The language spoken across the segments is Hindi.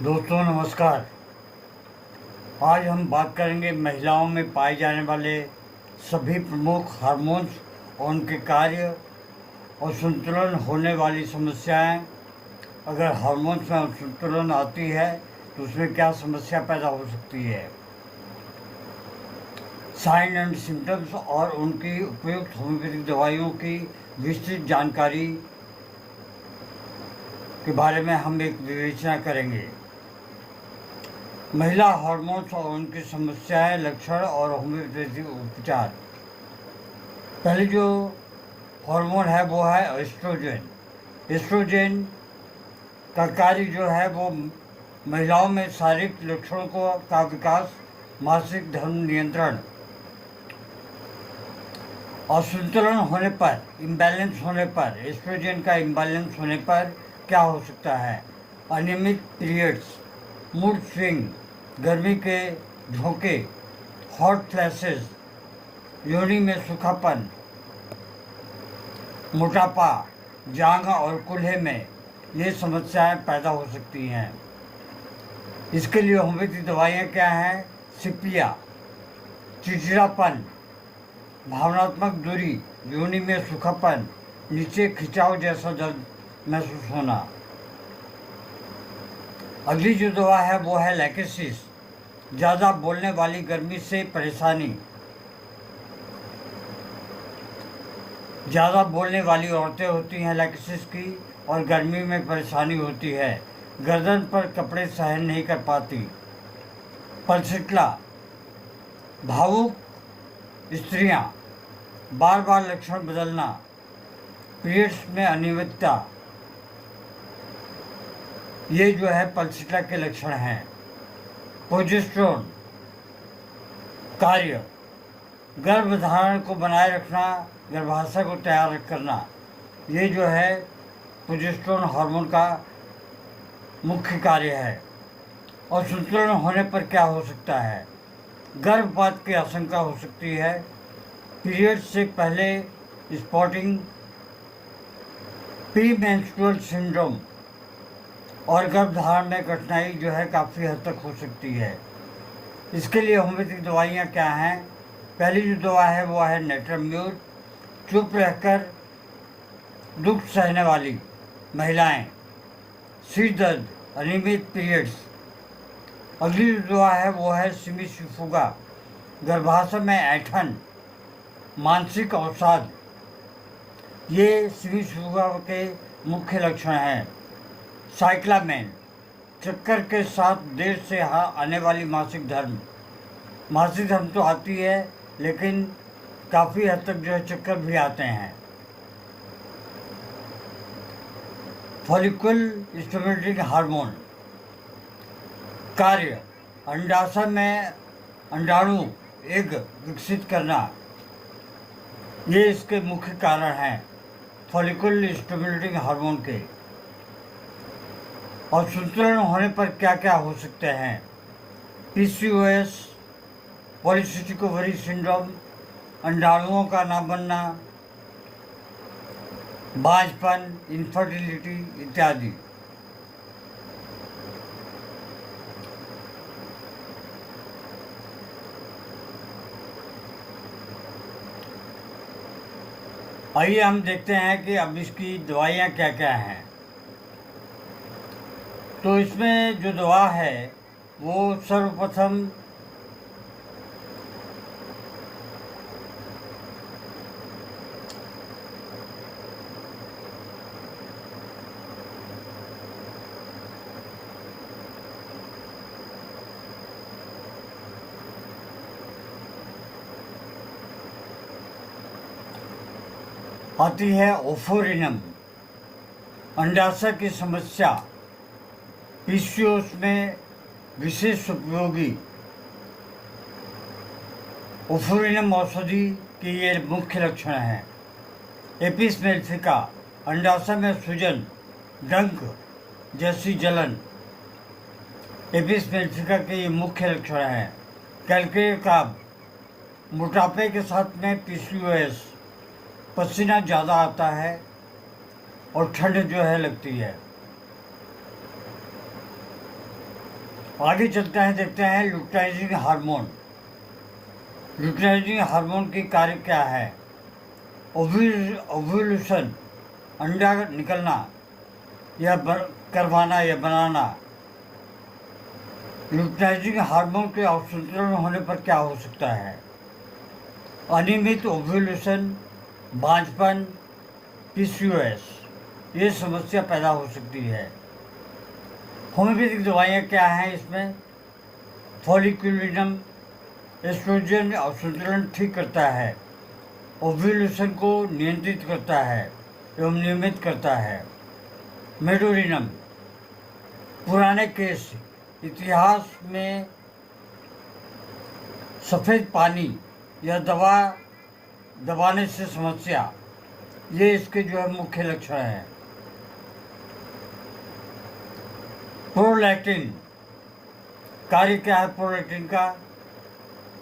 दोस्तों नमस्कार। आज हम बात करेंगे महिलाओं में पाए जाने वाले सभी प्रमुख हार्मोन्स और उनके कार्य और संतुलन होने वाली समस्याएं। अगर हार्मोन्स में असंतुलन आती है तो उसमें क्या समस्या पैदा हो सकती है, साइन एंड सिम्टम्स और उनकी उपयुक्त होम्योपैथिक दवाइयों की विस्तृत जानकारी के बारे में हम एक विवेचना करेंगे। महिला हार्मोन्स और उनकी समस्याएं, लक्षण और होम्योपैथिक उपचार। पहले जो हार्मोन है वो है एस्ट्रोजन। एस्ट्रोजन का कार्य जो है वो महिलाओं में शारीरिक लक्षणों का विकास, मासिक धर्म नियंत्रण, असंतुलन होने पर, इम्बैलेंस होने पर, एस्ट्रोजन का इम्बैलेंस होने पर क्या हो सकता है? अनियमित पीरियड्स, मूड स्विंग, गर्मी के झोंके, हॉट फ्लैशेस, योनि में सूखापन, मोटापा, जांघ और कूल्हे में ये समस्याएं पैदा हो सकती हैं। इसके लिए होम्योपैथिक दवाइयाँ क्या हैं? सिपिया, चिड़चिड़ापन, भावनात्मक दूरी, योनि में सूखापन, नीचे खिंचाव जैसा दर्द महसूस होना। अगली जो दवा है वो है लैकेसिस, ज़्यादा बोलने वाली, गर्मी से परेशानी। ज़्यादा बोलने वाली औरतें होती हैं लैकेसिस की, और गर्मी में परेशानी होती है, गर्दन पर कपड़े सहन नहीं कर पाती। पलसिटला, भावुक स्त्रियां, बार बार लक्षण बदलना, पीरियड्स में अनियमितता, ये जो है पलसिटला के लक्षण हैं। प्रोजेस्टेरोन कार्य, गर्भधारण को बनाए रखना, गर्भाशय को तैयार करना, ये जो है प्रोजेस्टेरोन हार्मोन का मुख्य कार्य है। और संतुलन होने पर क्या हो सकता है? गर्भपात की आशंका हो सकती है, पीरियड से पहले स्पॉटिंग, प्री मेंस्ट्रुअल सिंड्रोम और गर्भधारण में कठिनाई जो है काफ़ी हद तक हो सकती है। इसके लिए होम्योपैथिक दवाइयाँ क्या हैं? पहली जो दवा है वो है नेट्रम्यूर, चुप रहकर दुख सहने वाली महिलाएं, सिर दर्द, अनियमित पीरियड्स। अगली जो दवा है वो है सिमिसिफुगा, गर्भाशय में ऐंठन, मानसिक अवसाद। ये सिमिसिफुगा के मुख्य लक्षण हैं। साइक्लामेन, चक्कर के साथ देर से आने वाली मासिक धर्म। मासिक धर्म तो आती है लेकिन काफ़ी हद तक जो है चक्कर भी आते हैं। फॉलिकल स्टिमुलेटिंग हार्मोन कार्य, अंडाशय में अंडाणु एग विकसित करना, ये इसके मुख्य कारण हैं फॉलिकल स्टिमुलेटिंग हार्मोन के। और संतुलन होने पर क्या क्या हो सकते हैं? पीसीओएस, पॉलीसिस्टिक ओवरी सिंड्रोम, अंडाणुओं का ना बनना, बांझपन, इनफर्टिलिटी इत्यादि। आइए हम देखते हैं कि अब इसकी दवाइयाँ क्या क्या हैं। तो इसमें जो दवा है वो सर्वप्रथम आती है ओफोरिनम, अंडाशय की समस्या, पीसीओएस में विशेष उपयोगी। ओफोरिनम औषधि के ये मुख्य लक्षण हैं। एपिस मेलिफिका, अंडाशय में सूजन, डंक जैसी जलन। एपिस मेलिफिका के ये मुख्य लक्षण हैं। कैलकुलेट काब, मोटापे के साथ में पीसीओएस, पसीना ज़्यादा आता है और ठंड जो है लगती है। आगे चलते हैं, देखते हैं लुटेराइजिंग हार्मोन। लुटेराइजिंग हार्मोन की कार्य क्या है? ओव्यूलेशन, अंडा निकलना या करवाना या बनाना। लुटेराइजिंग हार्मोन के असंतुलन होने पर क्या हो सकता है? अनियमित ओव्यूलेशन, बांझपन, पीसीओएस, ये समस्या पैदा हो सकती है। होम्योपैथिक दवाइयाँ क्या हैं इसमें? फॉलिकुलिनम एस्ट्रोजन असंतुलन ठीक करता है, ओव्यूलेशन को नियंत्रित करता है एवं नियमित करता है। मेडोरिनम पुराने केस इतिहास में सफ़ेद पानी या दबाने से समस्या, ये इसके जो है मुख्य लक्षण हैं। प्रोलैक्टिन कार्य क्या है? प्रोलैक्टिन का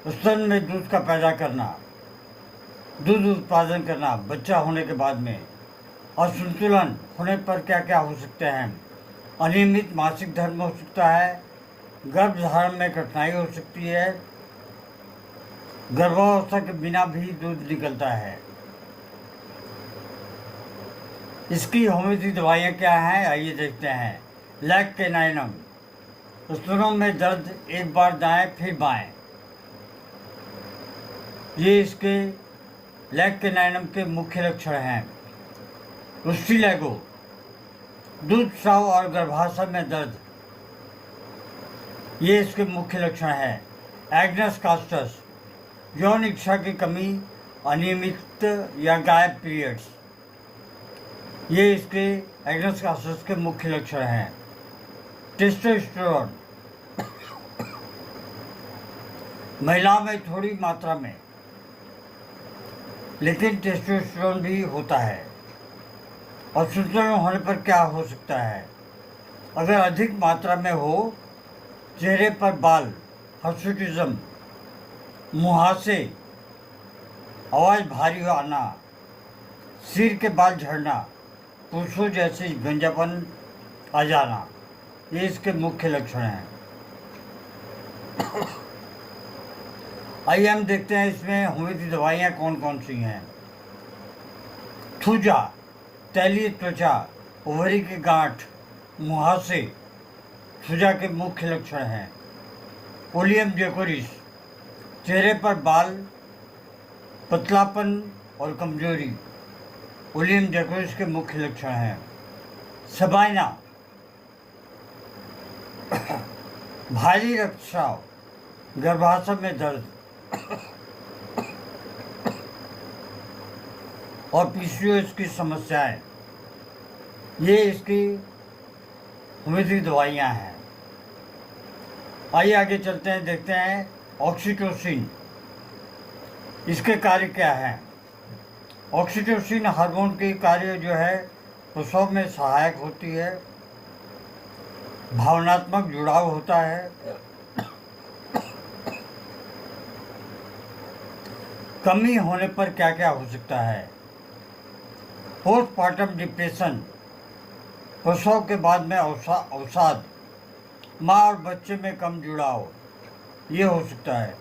स्तन में दूध का पैदा करना, दूध उत्पादन करना बच्चा होने के बाद में। असंतुलन होने पर क्या क्या हो सकते हैं? अनियमित मासिक धर्म हो सकता है, गर्भधारण में कठिनाई हो सकती है, गर्भावस्था के बिना भी दूध निकलता है। इसकी होम्योपैथिक दवाइयाँ क्या हैं? आइए देखते हैं। लैक्टेनाइनम, स्तनों में दर्द, एक बार दाएं फिर बाएं, ये इसके लैक्टेनाइनम के मुख्य लक्षण हैं। रुस्टिलैगो, दूध स्राव और गर्भाशय में दर्द, ये इसके मुख्य लक्षण हैं। एग्नस कास्टस, यौन इच्छा की कमी, अनियमित या गायब पीरियड्स, ये इसके एग्नस कास्टस के मुख्य लक्षण हैं। टेस्टोस्टेरोन, महिलाओं में थोड़ी मात्रा में, लेकिन टेस्टोस्टेरोन भी होता है। और असंतुलन होने पर क्या हो सकता है? अगर अधिक मात्रा में हो, चेहरे पर बाल, हर्सुटिज्म, मुहासे, आवाज़ भारी आना, सिर के बाल झड़ना, पुरुषों जैसे गंजापन आ जाना, ये इसके मुख्य लक्षण हैं। आइए हम देखते हैं इसमें होम्योपैथिक दवाइयाँ कौन कौन सी हैं। थूजा, तैलीय त्वचा, ओवरी की गांठ, मुहासे, थूजा के मुख्य लक्षण हैं। ओलियम जेकोरिस, चेहरे पर बाल, पतलापन और कमजोरी, ओलियम जेकोरिस के मुख्य लक्षण हैं। सबाइना, भारी रक्तस्राव, गर्भाशय में दर्द और पीसीओएस की समस्याएं, ये इसकी होम्योपैथिक दवाइयाँ हैं। आइए आगे चलते हैं, देखते हैं ऑक्सीटोसिन, इसके कार्य क्या हैं। ऑक्सीटोसिन हार्मोन की कार्य जो है प्रसव में सहायक होती है, भावनात्मक जुड़ाव होता है, कमी होने पर क्या क्या हो सकता है? पोस्टमार्टम डिप्रेशन, प्रसव के बाद में अवसाद, माँ और बच्चे में कम जुड़ाव, ये हो सकता है।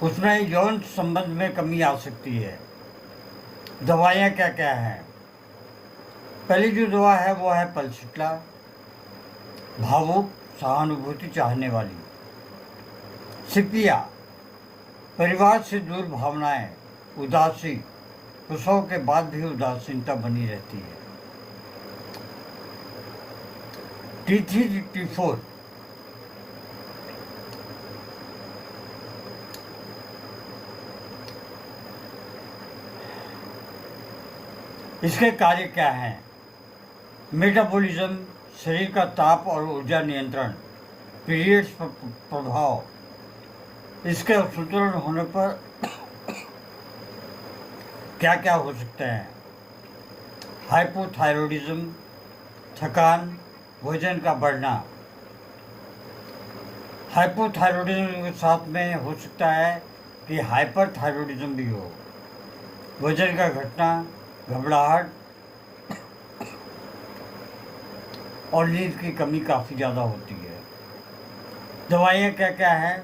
उसमें यौन संबंध में कमी आ सकती है। दवाइयाँ क्या क्या हैं? पहली जो दवा है वो है पल्सिट्ला, भावुक, सहानुभूति चाहने वाली। सिपिया, परिवार से दूर भावनाएं, उदासी, प्रसव के बाद भी उदासीनता बनी रहती है। T3 T4, इसके कार्य क्या हैं? मेटाबॉलिज्म, शरीर का ताप और ऊर्जा नियंत्रण, पीरियड्स पर प्रभाव, इसके असंतुलन होने पर क्या क्या हो सकते हैं? हाइपोथायरॉयडिज्म, थकान, वजन का बढ़ना। हाइपोथायरॉयडिज्म के साथ में हो सकता है कि हाइपरथायरॉयडिज्म भी हो, वजन का घटना, घबराहट, और नींद की कमी काफ़ी ज़्यादा होती है। दवाइयाँ क्या क्या हैं?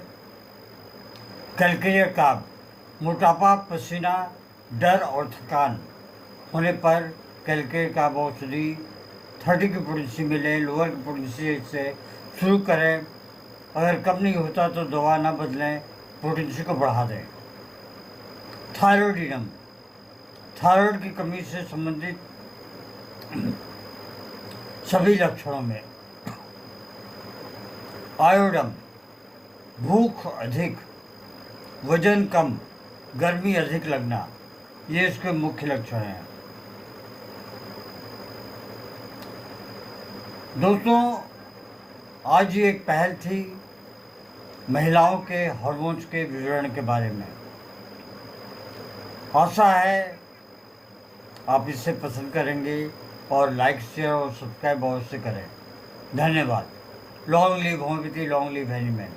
कैलकुलेट काब, मोटापा, पसीना, डर और थकान होने पर कैलकुलेट काब औषधि 30 की पोटेंसी मिले, लोअर की पोटेंसी से शुरू करें। अगर कम नहीं होता तो दवा ना बदलें, पोटेंसी को बढ़ा दें। थायरॉयडिज्म, थायराइड की कमी से संबंधित सभी लक्षणों में। आयोडम, भूख अधिक, वजन कम, गर्मी अधिक लगना, ये इसके मुख्य लक्षण हैं। दोस्तों, आज ये एक पहल थी महिलाओं के हार्मोन्स के विवरण के बारे में। आशा है आप इसे पसंद करेंगे और लाइक, शेयर और सब्सक्राइब अवश्य करें। धन्यवाद। Long live homeopathy, long live animal.